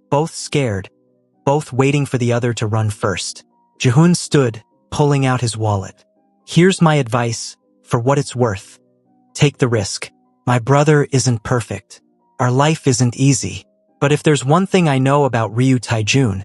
Both scared. Both waiting for the other to run first. Jihun stood, pulling out his wallet. Here's my advice, for what it's worth. Take the risk. My brother isn't perfect. Our life isn't easy. But if there's one thing I know about Ryu Taijun,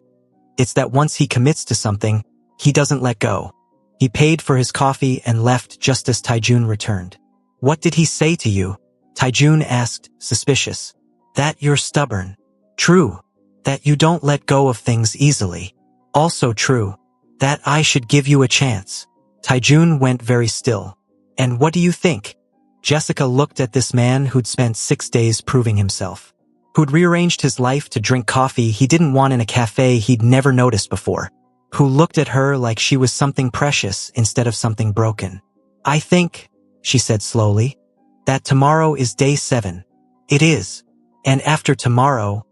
it's that once he commits to something, he doesn't let go. He paid for his coffee and left just as Taijun returned. What did he say to you? Taijun asked, suspicious. That you're stubborn. True. That you don't let go of things easily. Also true. That I should give you a chance. Taijun went very still. And what do you think? Jessica looked at this man who'd spent 6 days proving himself. Who'd rearranged his life to drink coffee he didn't want in a cafe he'd never noticed before. Who looked at her like she was something precious instead of something broken. I think, she said slowly, that tomorrow is day 7. It is. And after tomorrow,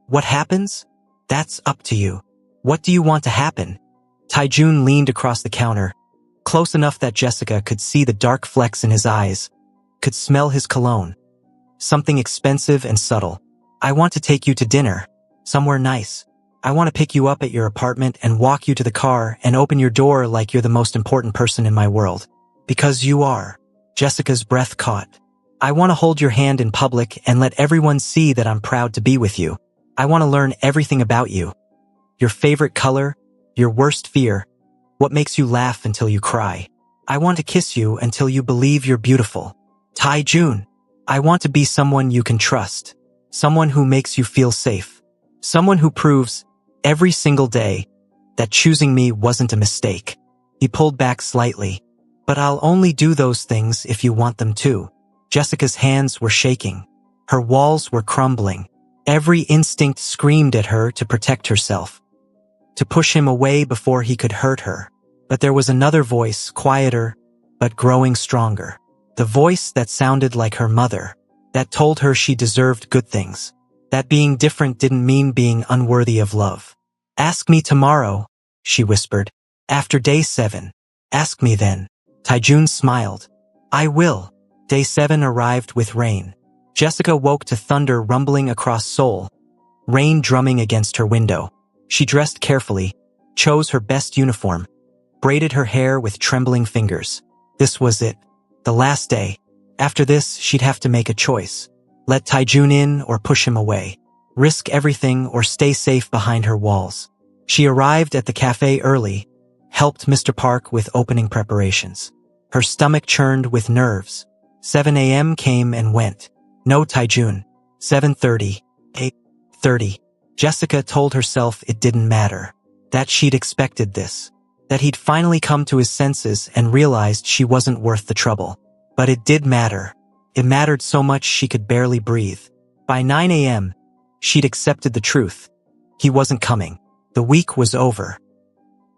what happens? That's up to you. What do you want to happen? Taijun leaned across the counter, close enough that Jessica could see the dark flecks in his eyes, could smell his cologne. Something expensive and subtle. I want to take you to dinner. Somewhere nice. I want to pick you up at your apartment and walk you to the car and open your door like you're the most important person in my world. Because you are. Jessica's breath caught. I want to hold your hand in public and let everyone see that I'm proud to be with you. I want to learn everything about you. Your favorite color, your worst fear, what makes you laugh until you cry. I want to kiss you until you believe you're beautiful. Taijun, I want to be someone you can trust. Someone who makes you feel safe. Someone who proves, every single day, that choosing me wasn't a mistake. He pulled back slightly. But I'll only do those things if you want them to. Jessica's hands were shaking. Her walls were crumbling. Every instinct screamed at her to protect herself. To push him away before he could hurt her. But there was another voice, quieter, but growing stronger. The voice that sounded like her mother. That told her she deserved good things. That being different didn't mean being unworthy of love. Ask me tomorrow, she whispered. After day 7. Ask me then. Taijun smiled. I will. Day 7 arrived with rain. Jessica woke to thunder rumbling across Seoul. Rain drumming against her window. She dressed carefully, chose her best uniform, braided her hair with trembling fingers. This was it. The last day. After this, she'd have to make a choice. Let Taijun in or push him away. Risk everything or stay safe behind her walls. She arrived at the cafe early, helped Mr. Park with opening preparations. Her stomach churned with nerves. 7 a.m. came and went. No Taijun. 7:30. 8:30. Jessica told herself it didn't matter. That she'd expected this. That he'd finally come to his senses and realized she wasn't worth the trouble. But it did matter. It mattered so much she could barely breathe. By 9 a.m., she'd accepted the truth. He wasn't coming. The week was over.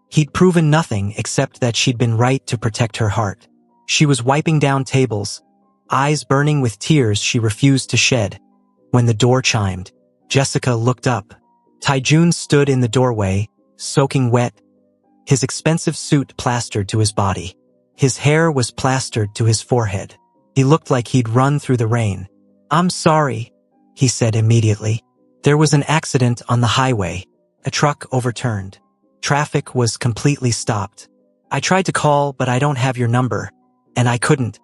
He'd proven nothing except that she'd been right to protect her heart. She was wiping down tables, eyes burning with tears she refused to shed. When the door chimed, Jessica looked up. Taijun stood in the doorway, soaking wet, his expensive suit plastered to his body. His hair was plastered to his forehead. He looked like he'd run through the rain. I'm sorry, he said immediately. There was an accident on the highway. A truck overturned. Traffic was completely stopped. I tried to call, but I don't have your number. And I couldn't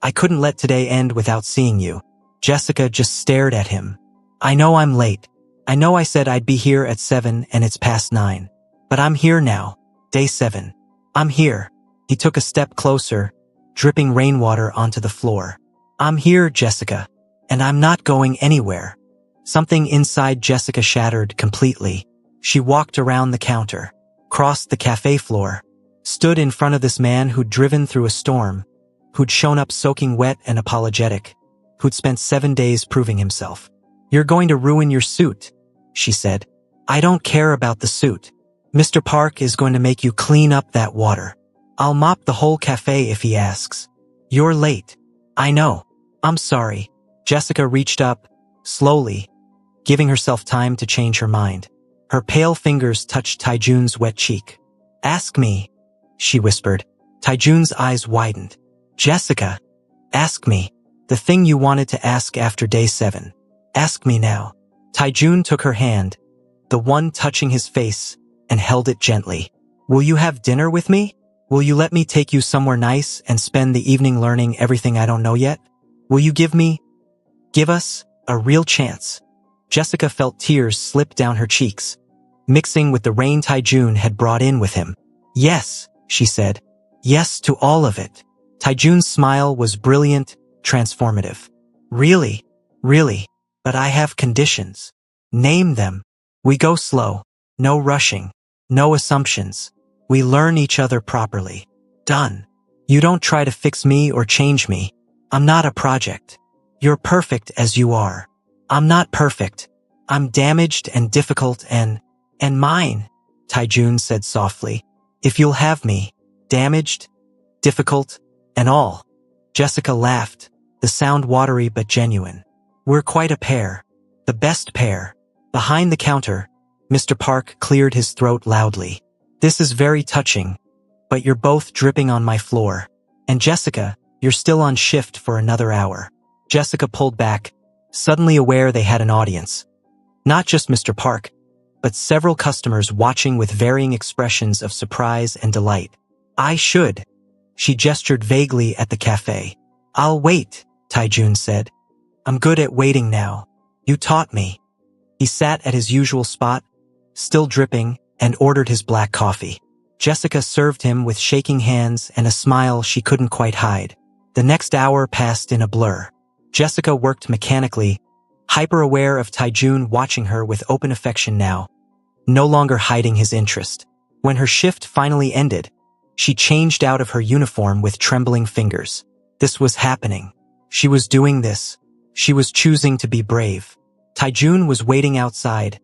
let today end without seeing you. Jessica just stared at him. I know I'm late. I know I said I'd be here at 7 and it's past 9. But I'm here now. Day 7. I'm here. He took a step closer, dripping rainwater onto the floor. I'm here, Jessica. And I'm not going anywhere. Something inside Jessica shattered completely. She walked around the counter, crossed the cafe floor, stood in front of this man who'd driven through a storm, who'd shown up soaking wet and apologetic, who'd spent 7 days proving himself. "You're going to ruin your suit," she said. "I don't care about the suit. Mr. Park is going to make you clean up that water. I'll mop the whole cafe if he asks. You're late." "I know. I'm sorry." Jessica reached up, slowly, giving herself time to change her mind. Her pale fingers touched Taijun's wet cheek. "Ask me," she whispered. Taijun's eyes widened. "Jessica, ask me. The thing you wanted to ask after day 7. Ask me now." Taijun took her hand, the one touching his face, and held it gently. "Will you have dinner with me? Will you let me take you somewhere nice and spend the evening learning everything I don't know yet? Will you give us a real chance?" Jessica felt tears slip down her cheeks, mixing with the rain Taijun had brought in with him. "Yes," she said. "Yes to all of it." Taijun's smile was brilliant, transformative. "Really? Really? But I have conditions." "Name them." "We go slow. No rushing. No assumptions. We learn each other properly." "Done." "You don't try to fix me or change me. I'm not a project. You're perfect as you are." "I'm not perfect. I'm damaged and difficult and mine," Taijun said softly. "If you'll have me, damaged, difficult, and all." Jessica laughed, the sound watery but genuine. "We're quite a pair. The best pair." Behind the counter, Mr. Park cleared his throat loudly. "This is very touching, but you're both dripping on my floor. And Jessica, you're still on shift for another hour." Jessica pulled back, suddenly aware they had an audience. Not just Mr. Park, but several customers watching with varying expressions of surprise and delight. "I should." She gestured vaguely at the cafe. "I'll wait," Taijun said. "I'm good at waiting now. You taught me." He sat at his usual spot, still dripping, and ordered his black coffee. Jessica served him with shaking hands and a smile she couldn't quite hide. The next hour passed in a blur. Jessica worked mechanically, hyper-aware of Taijun watching her with open affection now, no longer hiding his interest. When her shift finally ended, she changed out of her uniform with trembling fingers. This was happening. She was doing this. She was choosing to be brave. Taijun was waiting outside,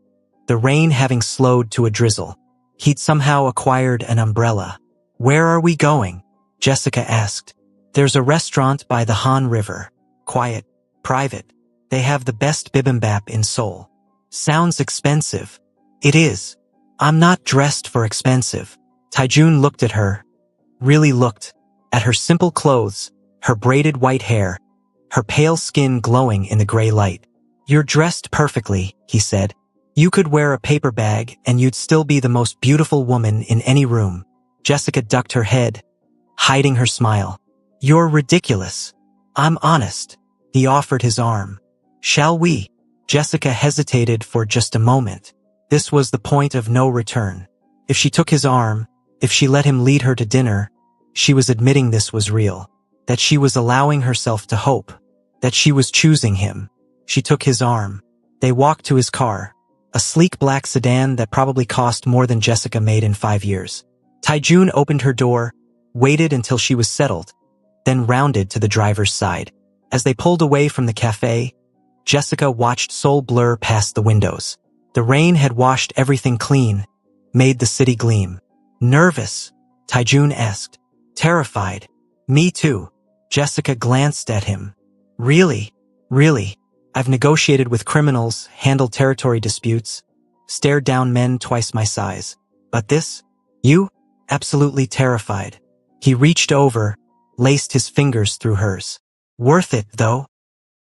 the rain having slowed to a drizzle. He'd somehow acquired an umbrella. "Where are we going?" Jessica asked. "There's a restaurant by the Han River. Quiet, private. They have the best bibimbap in Seoul." "Sounds expensive." "It is. I'm not dressed for expensive." Taijun looked at her, really looked, at her simple clothes, her braided white hair, her pale skin glowing in the gray light. "You're dressed perfectly," he said. "You could wear a paper bag and you'd still be the most beautiful woman in any room." Jessica ducked her head, hiding her smile. "You're ridiculous." "I'm honest." He offered his arm. "Shall we?" Jessica hesitated for just a moment. This was the point of no return. If she took his arm, if she let him lead her to dinner, she was admitting this was real, that she was allowing herself to hope, that she was choosing him. She took his arm. They walked to his car, a sleek black sedan that probably cost more than Jessica made in 5 years. Taijun opened her door, waited until she was settled, then rounded to the driver's side. As they pulled away from the cafe, Jessica watched Seoul blur past the windows. The rain had washed everything clean, made the city gleam. "Nervous?" Taijun asked. "Terrified." "Me too." Jessica glanced at him. "Really? Really? I've negotiated with criminals, handled territory disputes, stared down men twice my size. But this? You? Absolutely terrified." He reached over, laced his fingers through hers. "Worth it, though?"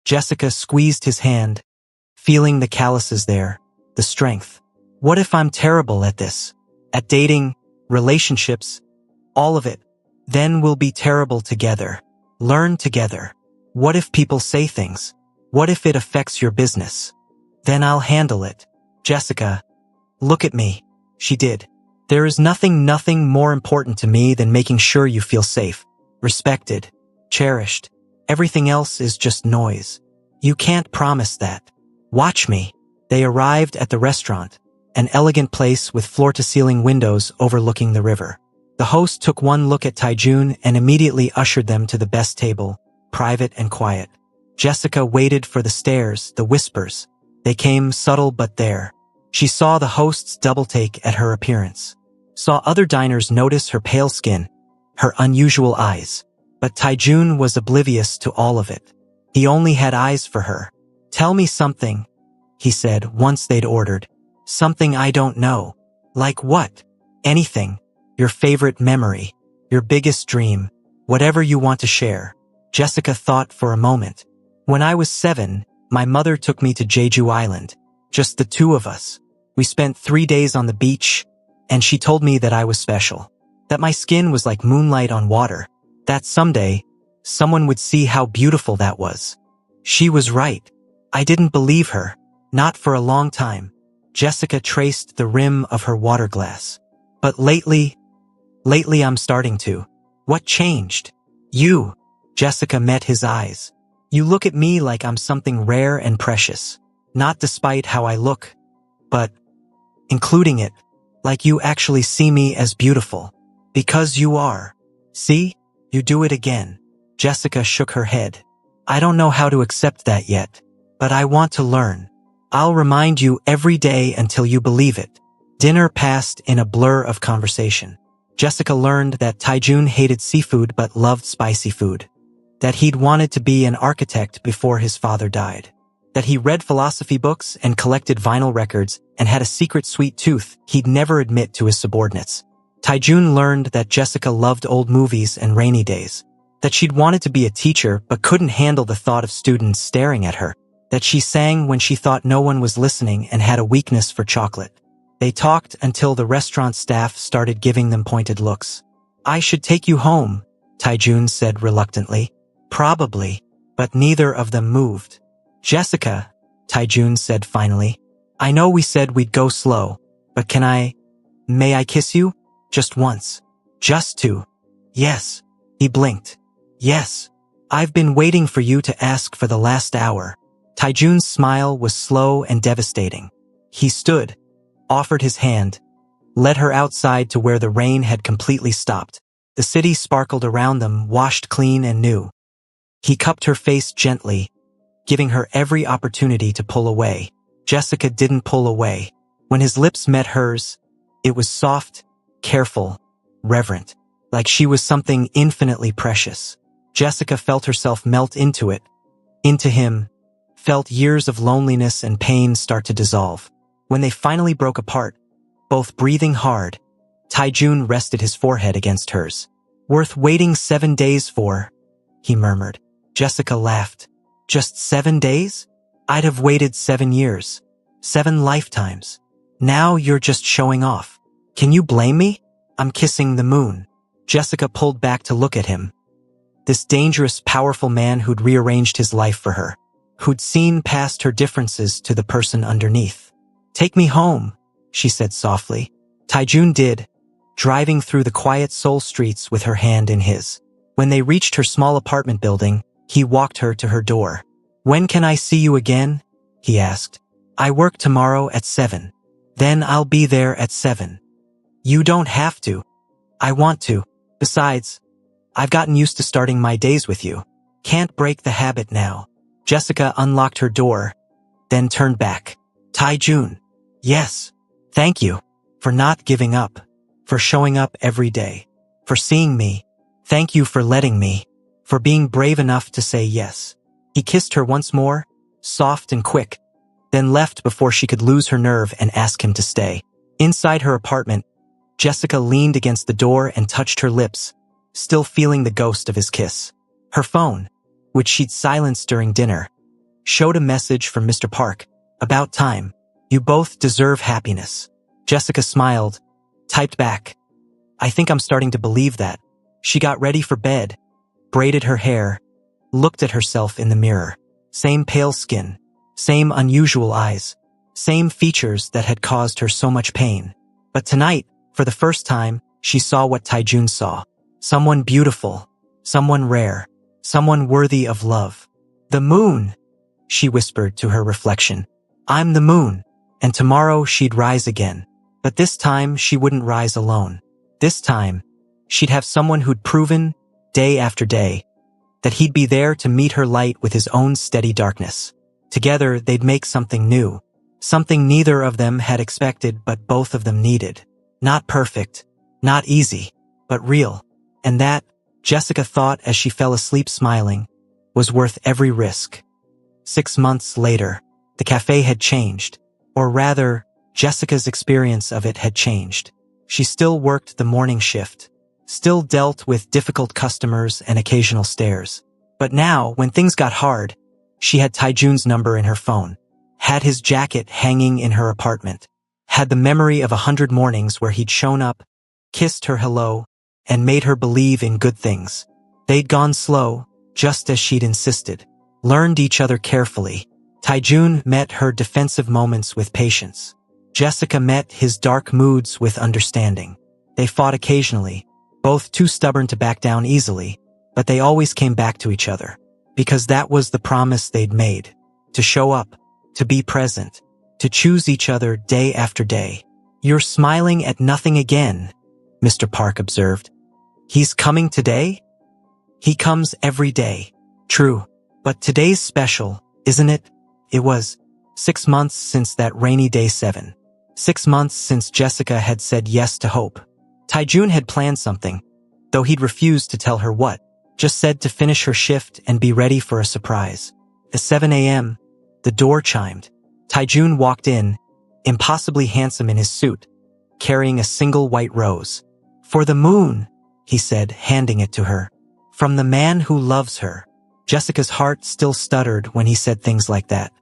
Jessica squeezed his hand, feeling the calluses there, the strength. "What if I'm terrible at this? At dating, relationships, all of it? Then we'll be terrible together. Learn together. What if people say things? What if it affects your business? Then I'll handle it." "Jessica, look at me." She did. "There is nothing more important to me than making sure you feel safe, respected, cherished. Everything else is just noise. You can't promise that. Watch me." They arrived at the restaurant, an elegant place with floor-to-ceiling windows overlooking the river. The host took one look at Taijun and immediately ushered them to the best table, private and quiet. Jessica waited for the stares, the whispers. They came subtle but there. She saw the host's double-take at her appearance. Saw other diners notice her pale skin, her unusual eyes. But Taijun was oblivious to all of it. He only had eyes for her. "Tell me something," he said once they'd ordered. "Something I don't know." "Like what?" "Anything. Your favorite memory. Your biggest dream. Whatever you want to share." Jessica thought for a moment. "When I was 7, my mother took me to Jeju Island. Just the two of us. We spent 3 days on the beach, and she told me that I was special. That my skin was like moonlight on water. That someday, someone would see how beautiful that was." She was right. I didn't believe her. Not for a long time. Jessica traced the rim of her water glass. "But lately I'm starting to." "What changed?" "You." Jessica met his eyes. "You look at me like I'm something rare and precious. Not despite how I look, but, including it, like you actually see me as beautiful. Because you are. See? You do it again." Jessica shook her head. "I don't know how to accept that yet, but I want to learn. I'll remind you every day until you believe it." Dinner passed in a blur of conversation. Jessica learned that Taijun hated seafood but loved spicy food. That he'd wanted to be an architect before his father died. That he read philosophy books and collected vinyl records and had a secret sweet tooth he'd never admit to his subordinates. Taijun learned that Jessica loved old movies and rainy days. That she'd wanted to be a teacher but couldn't handle the thought of students staring at her. That she sang when she thought no one was listening and had a weakness for chocolate. They talked until the restaurant staff started giving them pointed looks. "I should take you home," Taijun said reluctantly. "Probably." But neither of them moved. "Jessica," Taijun said finally, "I know we said we'd go slow, but may I kiss you? Just once. Just two." "Yes." He blinked. "Yes. I've been waiting for you to ask for the last hour." Taijun's smile was slow and devastating. He stood, offered his hand, led her outside to where the rain had completely stopped. The city sparkled around them, washed clean and new. He cupped her face gently, giving her every opportunity to pull away. Jessica didn't pull away. When his lips met hers, it was soft, careful, reverent, like she was something infinitely precious. Jessica felt herself melt into it, into him, felt years of loneliness and pain start to dissolve. When they finally broke apart, both breathing hard, Taijun rested his forehead against hers. "Worth waiting 7 days for," he murmured. Jessica laughed. "Just 7 days? I'd have waited 7 years. 7 lifetimes. Now you're just showing off. Can you blame me? I'm kissing the moon." Jessica pulled back to look at him. This dangerous, powerful man who'd rearranged his life for her. Who'd seen past her differences to the person underneath. "Take me home," she said softly. Taijun did, driving through the quiet Seoul streets with her hand in his. When they reached her small apartment building, he walked her to her door. "When can I see you again?" he asked. "I work tomorrow at 7. Then I'll be there at 7. "You don't have to." "I want to. Besides, I've gotten used to starting my days with you. Can't break the habit now." Jessica unlocked her door, then turned back. "Taijun." "Yes. Thank you. For not giving up. For showing up every day. For seeing me. Thank you for letting me. For being brave enough to say yes." He kissed her once more, soft and quick, then left before she could lose her nerve and ask him to stay. Inside her apartment, Jessica leaned against the door and touched her lips, still feeling the ghost of his kiss. Her phone, which she'd silenced during dinner, showed a message from Mr. Park. "About time. You both deserve happiness." Jessica smiled, typed back, "I think I'm starting to believe that." She got ready for bed, braided her hair, looked at herself in the mirror. Same pale skin, same unusual eyes, same features that had caused her so much pain. But tonight, for the first time, she saw what Taijun saw. Someone beautiful, someone rare, someone worthy of love. "The moon," she whispered to her reflection. "I'm the moon." And tomorrow she'd rise again. But this time she wouldn't rise alone. This time, She'd have someone who'd proven, day after day, that he'd be there to meet her light with his own steady darkness. Together, they'd make something new, something neither of them had expected but both of them needed. Not perfect, not easy, but real. And that, Jessica thought as she fell asleep smiling, was worth every risk. 6 months later, the cafe had changed, or rather, Jessica's experience of it had changed. She still worked the morning shift, still dealt with difficult customers and occasional stares. But now, when things got hard, she had Taijun's number in her phone, had his jacket hanging in her apartment, had the memory of 100 mornings where he'd shown up, kissed her hello, and made her believe in good things. They'd gone slow, just as she'd insisted, learned each other carefully. Taijun met her defensive moments with patience. Jessica met his dark moods with understanding. They fought occasionally, both too stubborn to back down easily, but they always came back to each other. Because that was the promise they'd made. To show up, to be present, to choose each other day after day. "You're smiling at nothing again," Mr. Park observed. "He's coming today?" "He comes every day." "True. But today's special, isn't it?" It was 6 months since that rainy day 7. 6 months since Jessica had said yes to hope. Taijun had planned something, though he'd refused to tell her what. Just said to finish her shift and be ready for a surprise. At 7 a.m., the door chimed. Taijun walked in, impossibly handsome in his suit, carrying a single white rose. "For the moon," he said, handing it to her. "From the man who loves her." Jessica's heart still stuttered when he said things like that.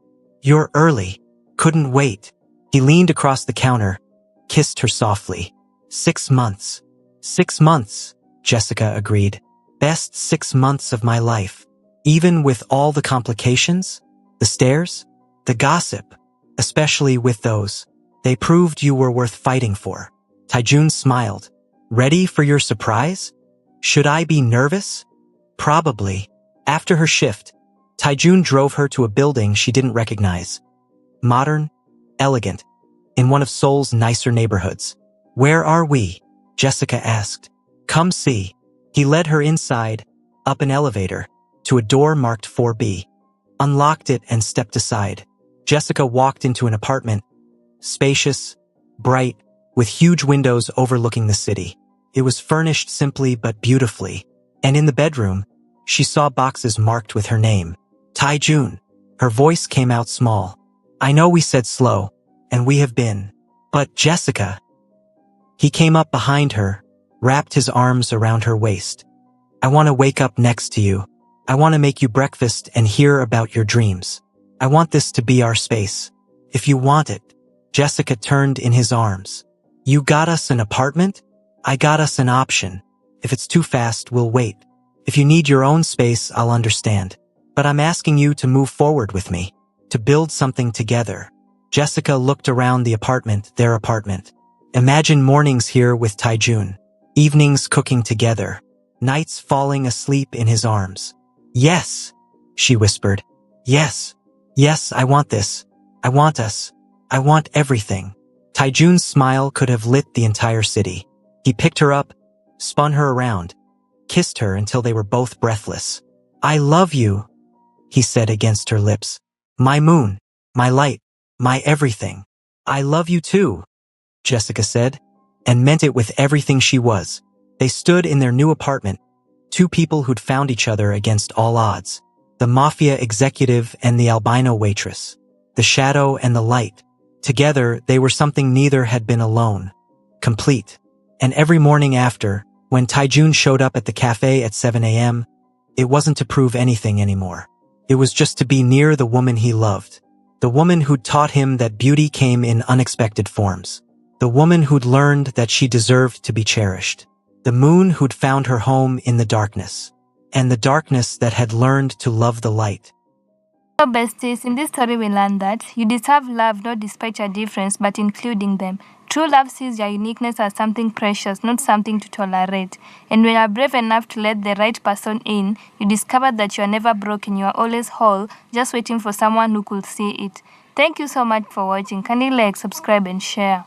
"You're early. Couldn't wait." He leaned across the counter, kissed her softly. 6 months. 6 months, Jessica agreed. Best 6 months of my life. Even with all the complications, the stares, the gossip, especially with those, they proved you were worth fighting for. Taijun smiled. "Ready for your surprise? Should I be nervous?" "Probably." After her shift, Taijun drove her to a building she didn't recognize. Modern, elegant, in one of Seoul's nicer neighborhoods. "Where are we?" Jessica asked. "Come see." He led her inside, up an elevator, to a door marked 4B. Unlocked it and stepped aside. Jessica walked into an apartment, spacious, bright, with huge windows overlooking the city. It was furnished simply but beautifully, and in the bedroom, she saw boxes marked with her name. "Taijun." Her voice came out small. "I know we said slow, and we have been. But Jessica." He came up behind her, wrapped his arms around her waist. "I want to wake up next to you. I want to make you breakfast and hear about your dreams. I want this to be our space. If you want it." Jessica turned in his arms. "You got us an apartment? I got us an option. If it's too fast, we'll wait. If you need your own space, I'll understand. But I'm asking you to move forward with me, to build something together." Jessica looked around the apartment, their apartment. Imagine mornings here with Taijun, evenings cooking together, nights falling asleep in his arms. "Yes," she whispered. "Yes. Yes, I want this. I want us. I want everything." Taijun's smile could have lit the entire city. He picked her up, spun her around, kissed her until they were both breathless. "I love you," he said against her lips. "My moon, my light, my everything." "I love you too," Jessica said, and meant it with everything she was. They stood in their new apartment, two people who'd found each other against all odds. The Mafia executive and the Albino Waitress. The shadow and the light. Together, they were something neither had been alone. Complete. And every morning after, when Taijun showed up at the cafe at 7 a.m., it wasn't to prove anything anymore. It was just to be near the woman he loved. The woman who'd taught him that beauty came in unexpected forms. The woman who'd learned that she deserved to be cherished. The moon who'd found her home in the darkness. And the darkness that had learned to love the light.
So besties, in this story we learned that you deserve love not despite your difference but including them. True love sees your uniqueness as something precious, not something to tolerate. And when you are brave enough to let the right person in, you discover that you are never broken, you are always whole, just waiting for someone who could see it. Thank you so much for watching. Kindly like, subscribe and share.